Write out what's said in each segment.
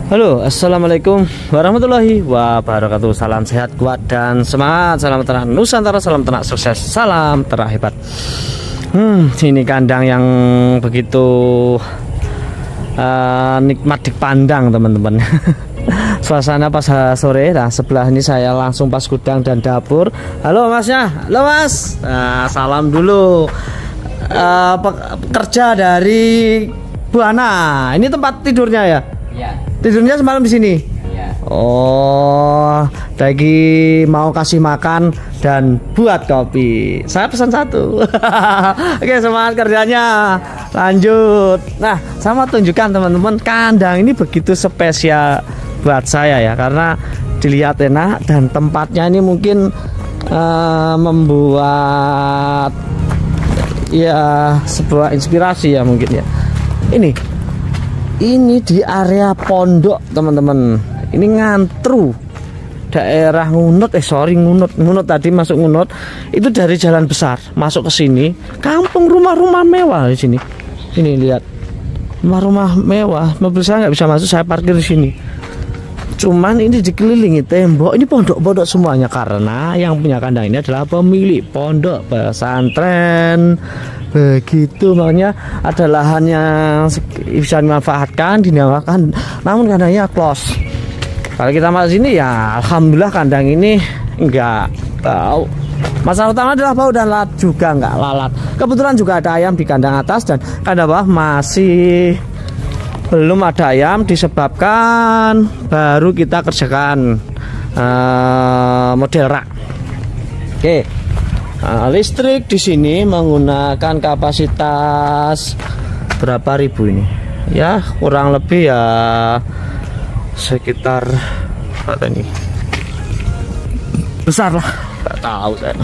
Halo, assalamualaikum warahmatullahi wabarakatuh. Salam sehat, kuat dan semangat. Salam ternak Nusantara, salam ternak sukses, salam ternak hebat. Ini kandang yang begitu nikmat dipandang teman-teman. Suasana pas sore. Nah, sebelah ini saya langsung pas gudang dan dapur. Halo masnya, halo mas. Nah, salam dulu. Pekerja dari Buana. Ini tempat tidurnya ya? Iya. Tidurnya semalam di sini. Ya. Oh, lagi mau kasih makan dan buat kopi. Saya pesan satu. Oke, semangat kerjanya. Lanjut. Nah, saya mau tunjukkan teman-teman, kandang ini begitu spesial buat saya ya, karena dilihat enak dan tempatnya ini mungkin membuat ya sebuah inspirasi ya mungkin ya. Ini di area pondok teman-teman. Ini Ngantru, daerah Ngunut. Ngunut tadi masuk Ngunut. Itu dari jalan besar masuk ke sini. Kampung rumah-rumah mewah di sini. Ini lihat, rumah-rumah mewah. Mobil saya nggak bisa masuk, saya parkir di sini. Cuman ini dikelilingi tembok. Ini pondok-pondok semuanya, karena yang punya kandang ini adalah pemilik pondok pesantren. Begitu, makanya ada lahan yang bisa dimanfaatkan, dinamakan, namun kandangnya close. Kalau kita masuk sini ya alhamdulillah kandang ini enggak bau. Masalah utama adalah bau dan lalat juga enggak lalat. Kebetulan juga ada ayam di kandang atas, dan kandang bawah masih belum ada ayam, disebabkan baru kita kerjakan model rak. Oke. Listrik di sini menggunakan kapasitas berapa ribu ini? Ya kurang lebih ya sekitar apa ini? Besar lah, nggak tahu saya.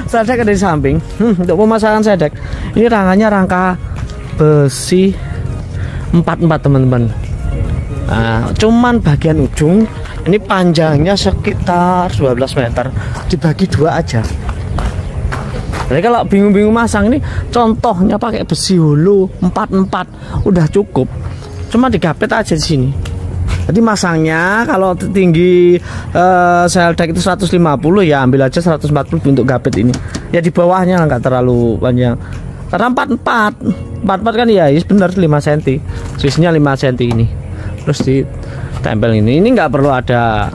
Sedek dari samping. Untuk pemasangan sedek, ini rangkanya rangka besi 44 teman-teman. Nah, cuman bagian ujung ini panjangnya sekitar 12 meter, dibagi dua aja. Jadi kalau bingung-bingung masang, ini contohnya pakai besi hulu 44 udah cukup. Cuma digapet aja di sini. Jadi masangnya kalau tinggi seldek itu 150 ya ambil aja 140 untuk gapet ini. Ya di bawahnya nggak terlalu panjang. Karena 44 kan ya benar 5 cm. Swisnya 5 cm ini. Terus ditempel ini. Ini nggak perlu ada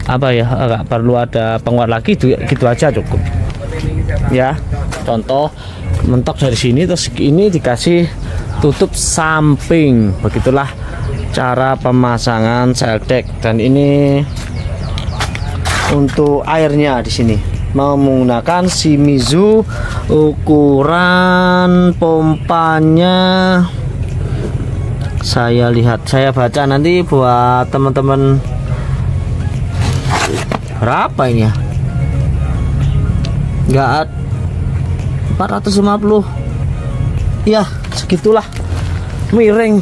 apa ya, nggak perlu ada penguat lagi, gitu aja cukup. Ya, contoh mentok dari sini, terus ini dikasih tutup samping. Begitulah cara pemasangan seldek. Dan ini untuk airnya di sini menggunakan Shimizu. Ukuran pompanya saya lihat, saya baca nanti buat teman-teman. Berapa ini ya? Enggak, 450 ya, segitulah. Miring.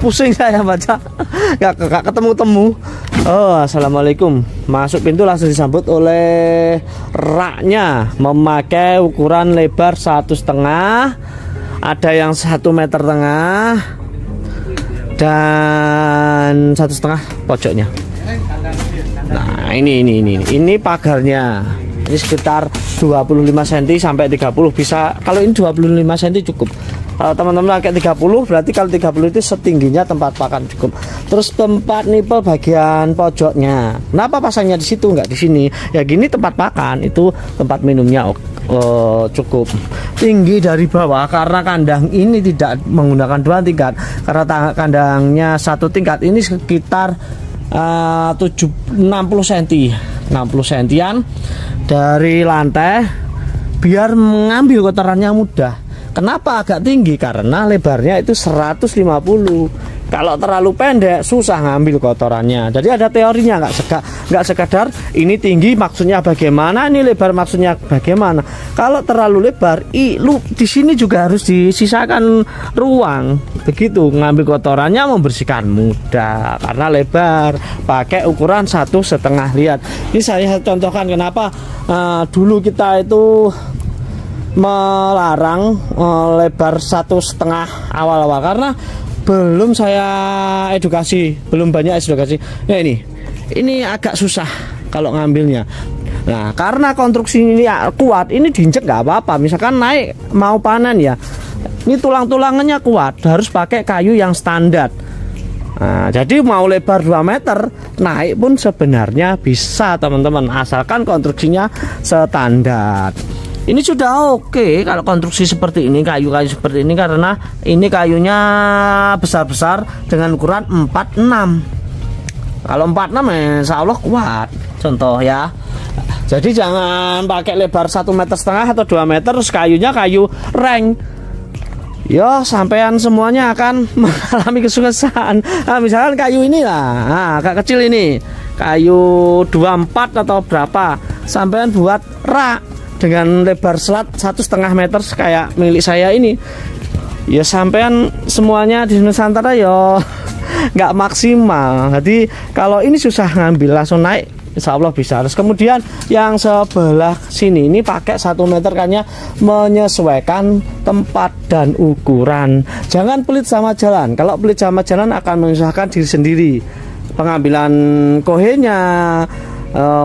Pusing saya baca, nggak ketemu-temu. Oh, assalamualaikum. Masuk pintu langsung disambut oleh raknya, memakai ukuran lebar 1,5, ada yang 1,5 meter dan 1,5 pojoknya. Nah, ini pagarnya. Ini sekitar 25 cm sampai 30 bisa. Kalau ini 25 cm cukup. Kalau teman-teman pakai 30, berarti kalau 30 itu setingginya tempat pakan cukup. Terus tempat nipel bagian pojoknya. Kenapa pasangnya di situ nggak di sini? Ya gini tempat pakan, itu tempat minumnya cukup. Tinggi dari bawah karena kandang ini tidak menggunakan 2 tingkat. Karena kandangnya 1 tingkat, ini sekitar 60 cm dari lantai, biar mengambil kotorannya mudah. Kenapa agak tinggi? Karena lebarnya itu 150. Kalau terlalu pendek susah ngambil kotorannya. Jadi ada teorinya, nggak sekadar ini tinggi maksudnya bagaimana, ini lebar maksudnya bagaimana. Kalau terlalu lebar, di sini juga harus disisakan ruang. Begitu ngambil kotorannya, membersihkan mudah karena lebar. Pakai ukuran 1,5. Lihat. Ini saya contohkan kenapa dulu kita itu melarang lebar 1,5 awal-awal karena belum saya edukasi, belum banyak edukasi. Ya ini agak susah kalau ngambilnya. Nah, karena konstruksi ini kuat, ini diinjek nggak apa-apa. Misalkan naik mau panen ya, ini tulang-tulangannya kuat, harus pakai kayu yang standar. Nah, jadi mau lebar 2 meter, naik pun sebenarnya bisa teman-teman, asalkan konstruksinya standar. Ini sudah oke kalau konstruksi seperti ini, kayu-kayu seperti ini, karena ini kayunya besar-besar dengan ukuran 46. Kalau 46 insya Allah kuat. Contoh ya. Jadi jangan pakai lebar 1,5 meter atau 2 meter terus kayunya kayu reng. Ya sampean semuanya akan mengalami kesusahan. Nah, misalkan kayu ini lah, agak kecil ini, kayu 24 atau berapa, sampean buat rak dengan lebar selat 1,5 meter kayak milik saya ini, ya sampean semuanya di Nusantara ya nggak maksimal. Jadi kalau ini susah ngambil langsung naik, insya Allah bisa. Terus kemudian yang sebelah sini ini pakai 1 meter kayaknya menyesuaikan tempat dan ukuran. Jangan pelit sama jalan. Kalau pelit sama jalan akan menyusahkan diri sendiri. Pengambilan kohenya,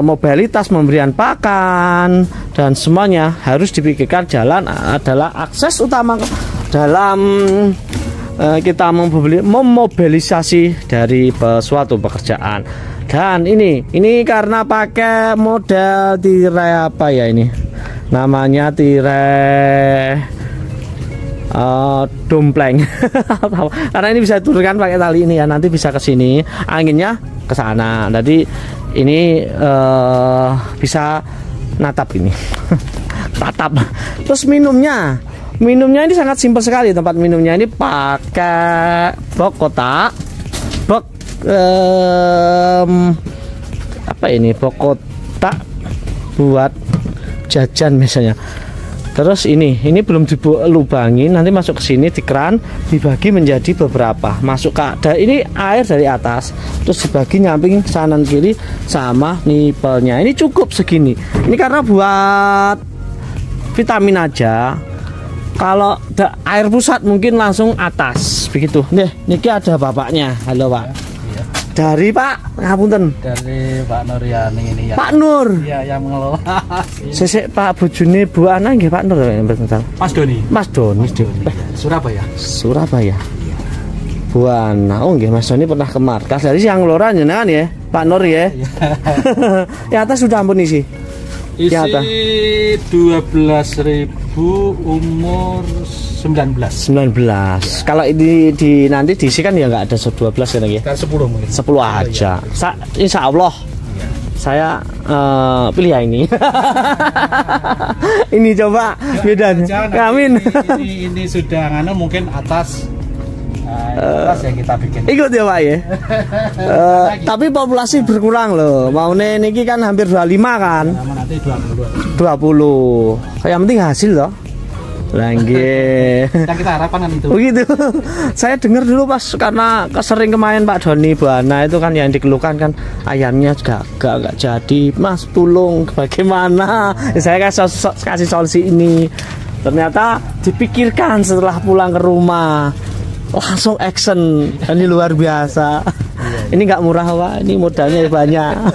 mobilitas, pemberian pakan, dan semuanya harus dipikirkan. Jalan adalah akses utama dalam kita memobilisasi dari suatu pekerjaan. Dan ini karena pakai model tirai apa ya ini namanya, tirai dompleng. Karena ini bisa diturunkan pakai tali ini ya, nanti bisa ke sini, anginnya ke sana. Jadi ini bisa natap ini. Tatap. Terus minumnya ini sangat simpel sekali. Tempat minumnya ini pakai box kotak, box apa ini, box kotak buat jajan misalnya. Terus ini belum dilubangin, nanti masuk ke sini di keran, dibagi menjadi beberapa, masuk ke ini air dari atas, terus dibagi nyamping kanan kiri sama nipelnya. Ini cukup segini. Ini karena buat vitamin aja. Kalau air pusat mungkin langsung atas begitu. Nih, niki ada bapaknya. Halo Pak. Iya. Dari Pak ngapunten. Dari Pak Nur ya ini ya. Pak Nur. Iya, yang mengelola. Sesek Pak bojone Bu Ana nggih Pak Nur ya. Mas Doni. Mas Doni. Surabaya. Surabaya. Iya. Bu Ana. Oh nggih Mas Doni pernah ke markas. Dari yang ngelola jenengan ya, Pak Nur ya. Ya atas sudah ampun isi. Isi 12.000, umur 19. Kalau ini nanti diisi kan ya nggak ada 12 kan ya? 10 mungkin. 10 aja. Insya Allah. Iya. Saya pilih yang ini. Ini coba bedanya. Amin. Ini sudah nganu mungkin atas. Atas yang kita bikin. Ikut ya Pak ya. Tapi populasi berkurang loh. Maune niki kan hampir 25 kan. Nanti 20. Yang penting hasil loh. Langge. Kita harapan kan itu. Begitu. Saya dengar dulu pas karena sering kemarin Pak Doni Bu Ana itu kan yang dikeluhkan kan ayamnya gak jadi. Mas tolong bagaimana? Saya kasih solusi ini. Ternyata dipikirkan setelah pulang ke rumah. Langsung action. Ini luar biasa. Ini nggak murah Pak, ini modalnya banyak.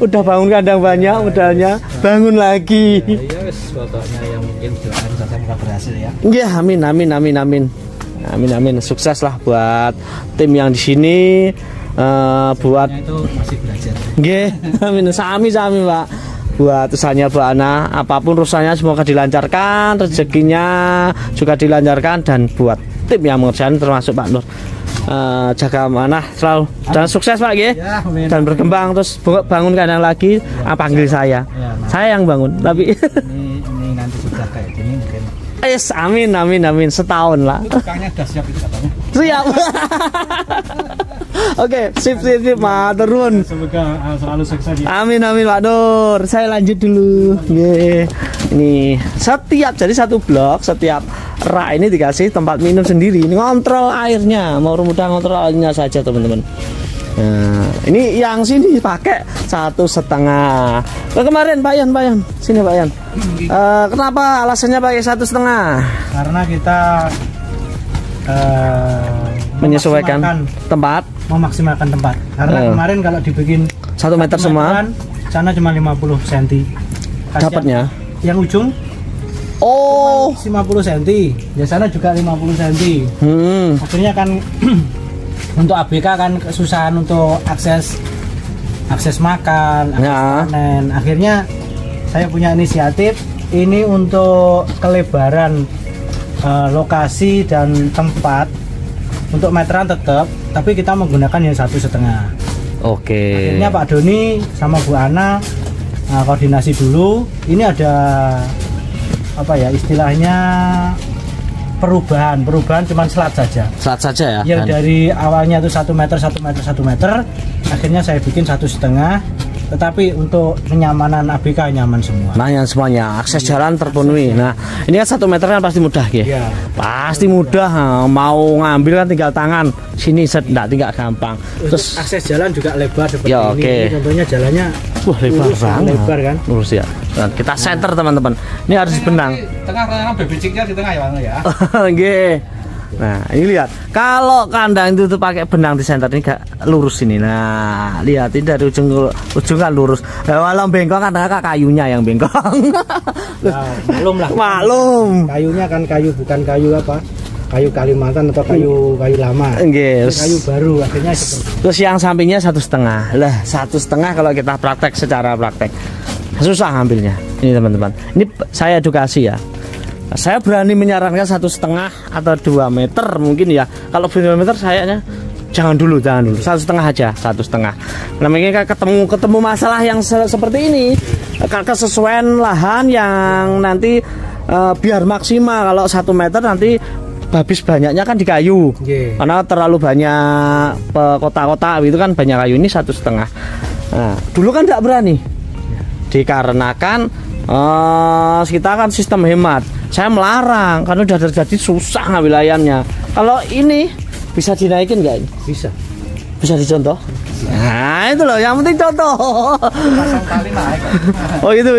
Udah bangun kandang banyak, modalnya bangun lagi. Ya wis, pokoknya yang mungkin doakan saja semoga berhasil ya. Iya, amin. Sukses lah buat tim yang di sini. Buat itu masih belajar. Nggih, amin. Sami Pak. Buat usahanya Bu Ana, apapun rusaknya semoga dilancarkan, rezekinya juga dilancarkan, dan buat tim yang mengerjakan termasuk Pak Nur. Jaga amanah selalu dan sukses Pak ya, dan berkembang terus bangun kandang lagi. Panggil saya, saya yang bangun tapi ini nanti sudah kayak gini mungkin. Amin setahun lah. Tukangnya udah siap itu katanya. Siap. Oke, sip, matur nuwun. Semoga selalu sukses ya. Amin Pak Nur. Saya lanjut dulu. Nggih. Ini jadi satu blok, setiap rak ini dikasih tempat minum sendiri. Ini ngontrol airnya, mau mudah ngontrol airnya saja teman-teman. Nah, ini yang sini pakai 1,5. Kemarin Pak Yan, sini Pak Yan. Kenapa alasannya pakai 1,5? Karena kita menyesuaikan tempat, memaksimalkan tempat. Karena kemarin kalau dibikin 1 meter semua, sana cuma 50 cm. Dapatnya yang ujung 50 cm, ya sana juga 50 cm. Akhirnya kan untuk ABK kan kesusahan untuk akses makan, akses panen. Akhirnya saya punya inisiatif ini untuk kelebaran lokasi dan tempat untuk meteran tetap, tapi kita menggunakan yang 1,5. Oke. Akhirnya Pak Doni sama Bu Ana koordinasi dulu. Ini ada apa ya istilahnya perubahan cuma selat saja ya. Ya dari awalnya itu 1 meter, akhirnya saya bikin 1,5. Tetapi untuk kenyamanan ABK nyaman semua. Nah, yang semuanya akses jalan terpenuhi. Nah, ini kan 1 meter kan pasti mudah ya. Ya. Pasti mudah. Mau ngambil kan tinggal tangan sini enggak gampang. Terus akses jalan juga lebar seperti ya, ini. Ini contohnya jalannya lebar banget. Lebar kan? Lurus ya. Nah, kita center teman-teman. Ini harus benang. Tengah-tengah bebeciknya di tengah ya. Nggih. Nah, ini lihat. Kalau kandang itu tuh pakai benang di center ini gak lurus ini. Nah, lihat ini dari ujung kan lurus. Nah, walau bengkong kan kayunya yang bengkong. Nah, maklum lah. Maklum. Kayunya kan kayu bukan kayu apa? Kayu Kalimantan atau kayu lama. Yes. Kayu baru akhirnya seperti. Terus yang sampingnya 1,5. Lah, 1,5 kalau kita praktek secara praktek susah ngambilnya. Ini teman-teman. Ini saya edukasi ya. Saya berani menyarankan 1,5 atau 2 meter mungkin ya. Kalau 2 meter sayanya jangan dulu 1,5 aja, 1,5. Nah, mungkin ketemu masalah yang seperti ini, kesesuaian lahan yang nanti biar maksimal. Kalau 1 meter nanti habis banyaknya kan di kayu, karena terlalu banyak kota-kota itu kan banyak kayu. Ini 1,5. Nah, dulu kan tidak berani dikarenakan kita kan sistem hemat. Saya melarang karena udah terjadi susah ngambil ayamnya. Kalau ini bisa dinaikin nggak? Bisa dicontoh. Nah itu loh, yang penting contoh. Kali naik. Oh itu.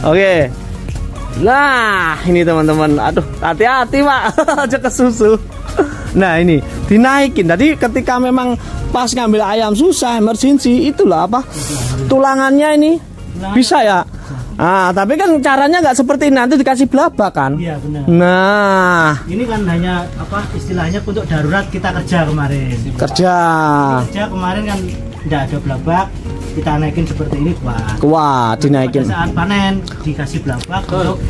Oke. Nah ini teman-teman, aduh hati-hati Pak, aja ke susu. Nah ini dinaikin. Tadi ketika memang pas ngambil ayam susah, emergency, itulah apa? Tulangannya ini bisa ya. Ah, tapi kan caranya nggak seperti nanti dikasih belabak kan? Iya benar. Nah, ini kan hanya apa istilahnya untuk darurat kita kerja kemarin. Kerja kemarin kan nggak ada belabak, kita naikin seperti ini kuat dinaikin. Pada saat panen dikasih belabak untuk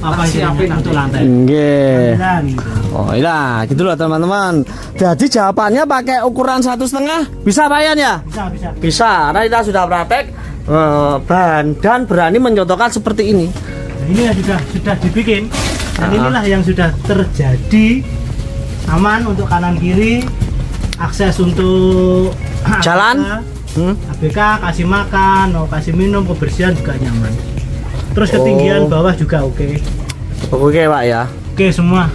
apa istilahnya untuk lantai. Nggih. Gitu. Oh iya, gitu loh teman-teman. Jadi jawabannya pakai ukuran 1,5 bisa Pak Yan ya? Bisa. Bisa, karena kita sudah praktek. Dan berani mencontohkan seperti ini. Nah, ini sudah dibikin dan inilah yang sudah terjadi, aman untuk kanan kiri, akses untuk jalan, ABK kasih makan, mau kasih minum, kebersihan juga nyaman. Terus ketinggian bawah juga oke Pak ya. Oke semua.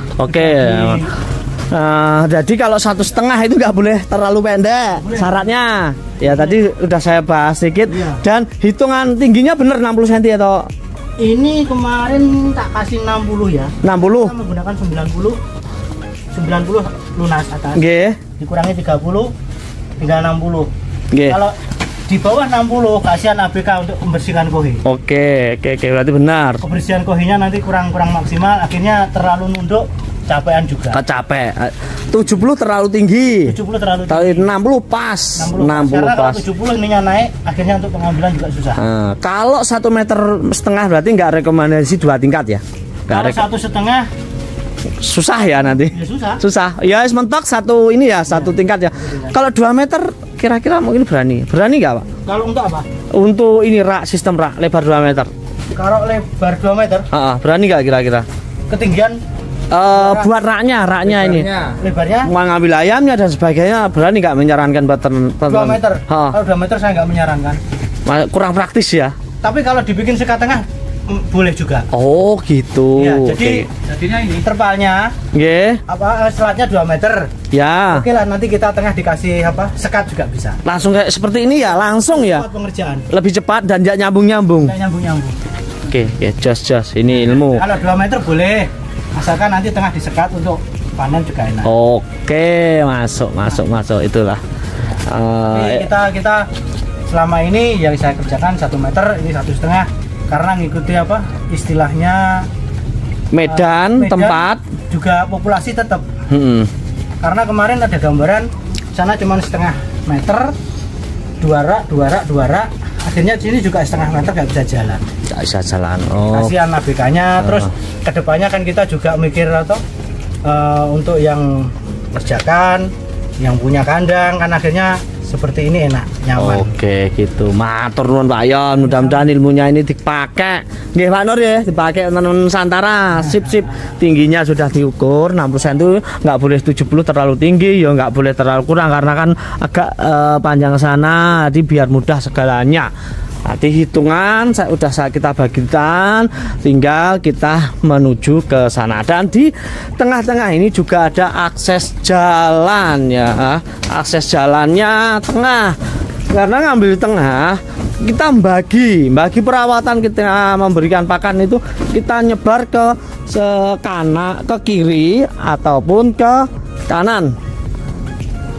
Jadi kalau 1,5 itu nggak boleh terlalu pendek syaratnya. Ya tadi udah saya bahas sedikit. Dan hitungan tingginya bener 60 cm atau? Ini kemarin tak kasih 60 ya. 60. Kita menggunakan 90 lunas atas. Dikurangi 30 tinggal 60. Kalau di bawah 60 kasihan ABK untuk membersihkan kohi. Oke, berarti benar. Kebersihan kohinya nanti kurang maksimal, akhirnya terlalu nunduk. Capean juga. Capek. 70 terlalu tinggi. 60 pas. 60 pas. 70 ininya naik, akhirnya untuk pengambilan juga susah. Kalau 1,5 meter berarti nggak rekomendasi 2 tingkat ya? Kalau 1,5 susah ya nanti. Ya, susah. Ya mentok satu ini ya, satu tingkat ya. Kalau 2 meter kira-kira mungkin berani nggak Pak? Kalau untuk apa? Untuk ini sistem lebar 2 meter. Kalau lebar 2 meter? Berani nggak kira-kira? Ketinggian buat raknya ini. Lebarnya mau ngambil ayamnya dan sebagainya, berani nggak menyarankan buat 2 meter. Kalau 2 meter saya nggak menyarankan. Kurang praktis ya. Tapi kalau dibikin sekat tengah boleh juga. Oh gitu. Ya, jadi jadinya ini terpalnya. Selatnya 2 meter. Ya. Oke lah, nanti kita tengah dikasih sekat juga bisa. Langsung kayak seperti ini ya, langsung ya. Pengerjaan. Lebih cepat dan tidak nyambung-nyambung. Oke, ya jos. Ini ilmu. Kalau 2 meter boleh. Asalkan nanti tengah disekat untuk panen juga enak. Oke, masuk itulah. Kita selama ini yang saya kerjakan 1 meter, ini 1,5 karena ngikuti istilahnya medan tempat juga populasi tetap. Karena kemarin ada gambaran sana cuma 0,5 meter, 2 rak, akhirnya sini juga 0,5 meter nggak bisa jalan. Kasihan ABK-nya. Terus kedepannya kan kita juga mikir untuk yang kerjakan, yang punya kandang kan akhirnya seperti ini enak, nyaman. Oke, gitu. Matur nuwun Pak Yon, mudah-mudahan ilmunya ini dipakai. Nggih Pak Nur ya, dipakai teman Nusantara. Sip. Tingginya sudah diukur 60 cm, nggak boleh 70 terlalu tinggi, ya nggak boleh terlalu kurang karena kan agak panjang sana, jadi biar mudah segalanya. Nanti hitungan kita bagikan, tinggal kita menuju ke sana. Dan di tengah-tengah ini juga ada akses jalan ya. Akses jalannya tengah. Karena ngambil tengah, kita bagi perawatan, kita memberikan pakan itu kita nyebar ke kiri ataupun ke kanan.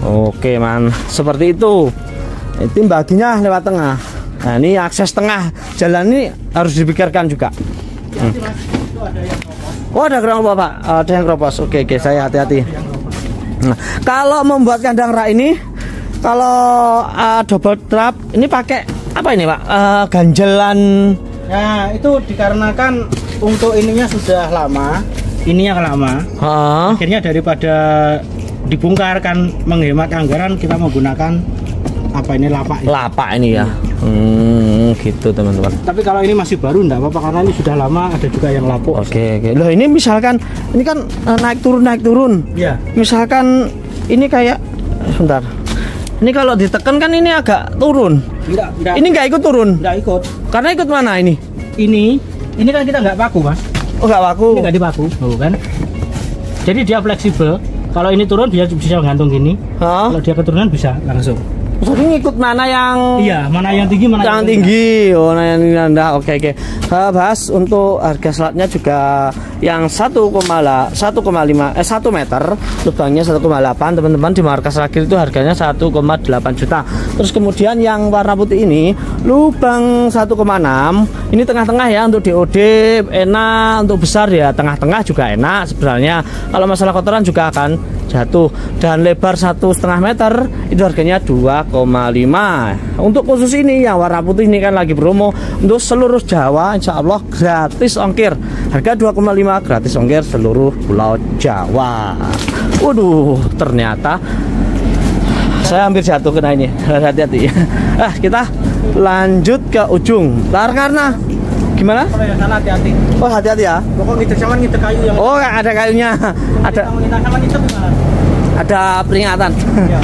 Oke, seperti itu. Itu baginya lewat tengah. Nah, ini akses tengah jalan ini harus dipikirkan juga. Oh, ada keropos Pak, ada yang keropos. Oke, saya hati-hati. Nah, kalau membuat kandang rak ini, kalau double trap ini pakai apa ini Pak? Ganjelan. Nah, itu dikarenakan untuk ininya sudah lama, akhirnya daripada dibongkar kan menghemat anggaran, kita menggunakan lapak ini ya. Gitu teman-teman. Tapi kalau ini masih baru enggak apa-apa karena ini sudah lama, ada juga yang lapuk. Oke. Loh, ini misalkan ini kan naik turun. Iya. Misalkan ini kayak sebentar. Ini kalau ditekan kan ini agak turun. Enggak. Ini enggak ikut turun. Enggak ikut. Karena ikut mana ini? Ini kan kita enggak paku, Mas. Oh, enggak paku. Ini enggak dipaku, kan? Jadi dia fleksibel. Kalau ini turun dia bisa gantung gini. Kalau dia keturunan bisa langsung. Jadi ngikut mana yang mana yang tinggi, mana yang tinggi. Oh, mana yang rendah. Oke. Bahas untuk harga selatnya juga yang 1,5 1 meter, lubangnya 1,8 teman-teman. Di markas Ragil itu harganya 1,8 juta. Terus kemudian yang warna putih ini lubang 1,6. Ini tengah-tengah ya, untuk DOD enak, untuk besar ya tengah-tengah juga enak sebenarnya. Kalau masalah kotoran juga akan jatuh. Dan lebar 1,5 meter itu harganya 2,5. Untuk khusus ini yang warna putih ini kan lagi promo untuk seluruh Jawa, insya Allah gratis ongkir. Harga 2,5 gratis ongkir seluruh Pulau Jawa. Waduh, ternyata saya hampir jatuh kena ini. Hati-hati. Kita lanjut ke ujung. Karena gimana? Sana hati-hati. Oh, hati-hati ya. Pokoknya ngiter kayu yang. Oh, ada kayunya. Ada peringatan. Ya,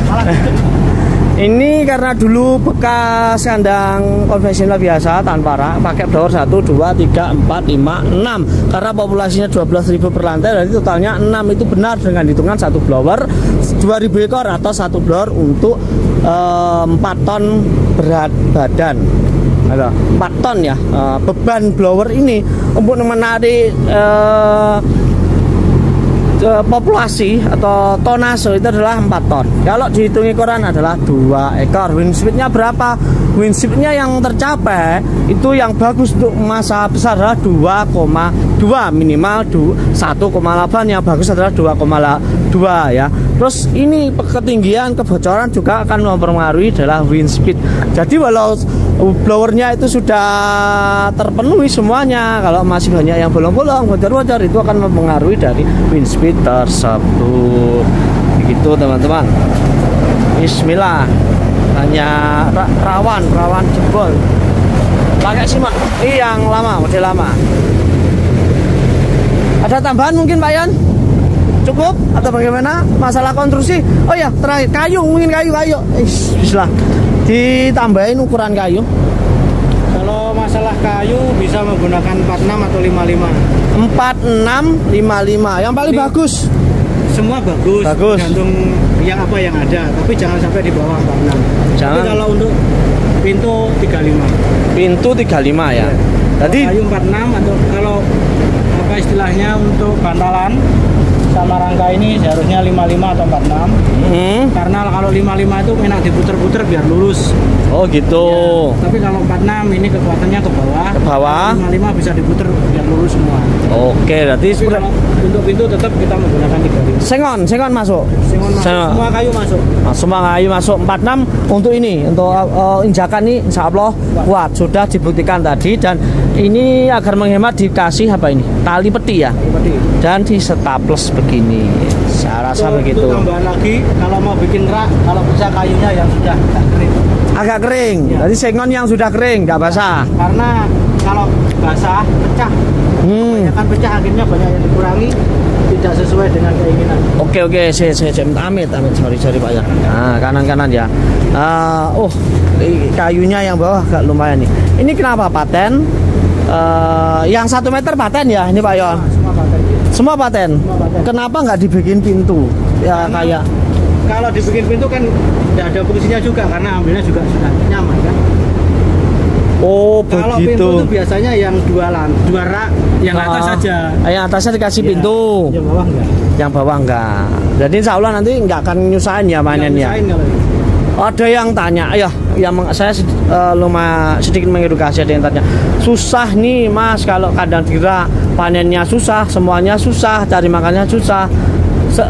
ini karena dulu bekas kandang konvensional biasa tanpa rak, pakai blower 1, 2, 3, 4, 5, 6. Karena populasinya 12.000 per lantai, jadi totalnya 6 itu benar dengan hitungan 1 blower 2.000 ekor atau 1 blower untuk 4 ton berat badan. Ada 4 ton ya. Beban blower ini untuk menarik populasi atau tonase itu adalah 4 ton. Kalau dihitung ekoran adalah 2 ekor. Wind speednya berapa? Wind speednya yang tercapai itu yang bagus untuk masa besar adalah 2,2 minimal 1,8, yang bagus adalah 2,2 ya. Terus ini ketinggian kebocoran juga akan mempengaruhi adalah wind speed. Jadi walau blowernya itu sudah terpenuhi semuanya, kalau masih banyak yang bolong-bolong, bocor-bocor, itu akan mempengaruhi dari wind speed tersebut. Begitu teman-teman. Bismillah. Hanya rawan jebol. Pakai simak. Ini yang lama, model lama. Ada tambahan mungkin Pak Yan? cukup atau bagaimana masalah konstruksi? Oh ya, terakhir kayu, mungkin kayu. Bismillah. Ditambahin ukuran kayu. Kalau masalah kayu bisa menggunakan 46 atau 55. 46, 55. Yang paling bagus. Semua bagus. Tergantung yang apa yang ada, tapi jangan sampai di bawah 46. Tapi kalau untuk pintu 35. Pintu 35 ya. Jadi kayu 46 atau kalau apa istilahnya untuk bantalan sama rangka ini seharusnya 55 atau 46. Karena kalau 55 itu enak diputer-puter biar lurus. Oh gitu. Ya, tapi kalau 46 ini kekuatannya ke bawah. Ke bawah. 55 bisa diputer biar lurus semua. Oke, berarti kalau untuk pintu tetap kita menggunakan 35. Sengon masuk. Sengon masuk. Semua kayu masuk. Semua kayu masuk 46 untuk ini, untuk injakan ini insya Allah kuat. Sudah dibuktikan tadi dan ini agar menghemat dikasih apa ini? Tali peti ya. Peti. Dan di staples begini. Saya rasa begitu. Untuk tambahan lagi kalau mau bikin rak, kalau bisa kayunya yang sudah kering. Agak kering. Ya. Jadi sengon yang sudah kering, nggak basah. Karena kalau basah pecah. Kebanyakan pecah akhirnya banyak yang dikurangi, tidak sesuai dengan keinginan. Oke, saya amit. Sorry Pak ya. Nah, kanan ya. Kayunya yang bawah agak lumayan nih. Ini kenapa paten? Yang 1 meter paten ya ini Pak Yon? Semua paten. Kenapa nggak dibikin pintu? Ya karena kayak kalau dibikin pintu kan tidak ada fungsinya juga karena ambilnya juga sudah nyaman kan. Oh kalau begitu. Pintu itu biasanya yang dua rak, yang atas saja. Yang atasnya dikasih pintu. Yang bawah enggak. Yang bawah enggak. Jadi insya Allah nanti nggak akan nyusahin ya mainannya. Ada yang tanya, saya lumayan sedikit mengedukasi. Ada yang tanya, susah nih Mas kalau kadang kira panennya susah, semuanya susah, cari makannya susah.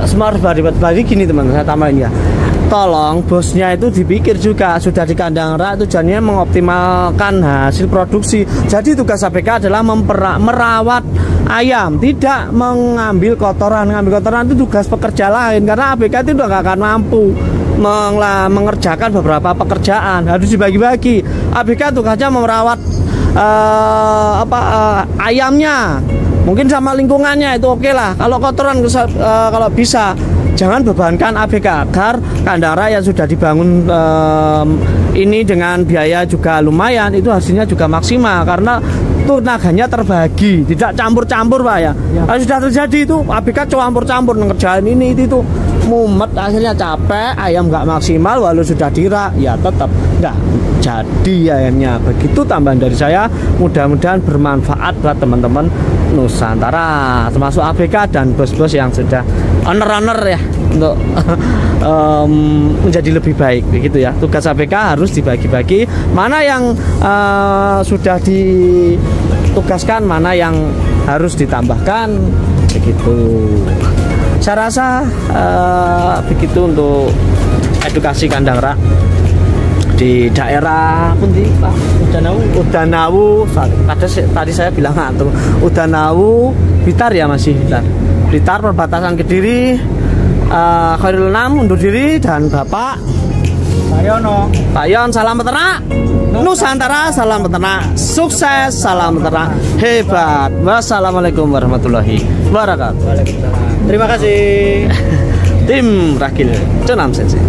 Semua harus bari gini teman, saya tambahin ya. Tolong bosnya itu dipikir juga, sudah di kandang rak tujuannya mengoptimalkan hasil produksi. Jadi tugas ABK adalah merawat ayam, tidak mengambil kotoran. Mengambil kotoran itu tugas pekerja lain karena ABK itu udah gak akan mampu mengerjakan beberapa pekerjaan, harus dibagi-bagi. ABK tugasnya merawat ayamnya, mungkin sama lingkungannya itu oke lah. Kalau kotoran kalau bisa jangan bebankan ABK agar kandang rak yang sudah dibangun ini dengan biaya juga lumayan itu hasilnya juga maksimal karena tenaganya terbagi, tidak campur-campur Pak ya. Kalau sudah terjadi itu ABK campur-campur ngerjain ini itu mumet, akhirnya capek, ayam nggak maksimal walau sudah dirak ya tetap nggak jadi ayamnya. Begitu tambahan dari saya, mudah-mudahan bermanfaat buat teman-teman Nusantara termasuk ABK dan bos-bos yang sudah owner ya untuk menjadi lebih baik begitu ya. Tugas ABK harus dibagi-bagi, mana yang sudah ditugaskan, mana yang harus ditambahkan begitu. Saya rasa begitu untuk edukasi kandang rak di daerah pundi Pak? Udanawu. Tadi saya bilang antum Udanawu Blitar ya, masih Blitar perbatasan Kediri. Khairul Anam undur diri dan Bapak Pak Yon, salam peternak Nusantara, salam peternak sukses, salam peternak hebat. Wassalamualaikum warahmatullahi wabarakatuh. Terima kasih. Tim Rakil Conam Sensei.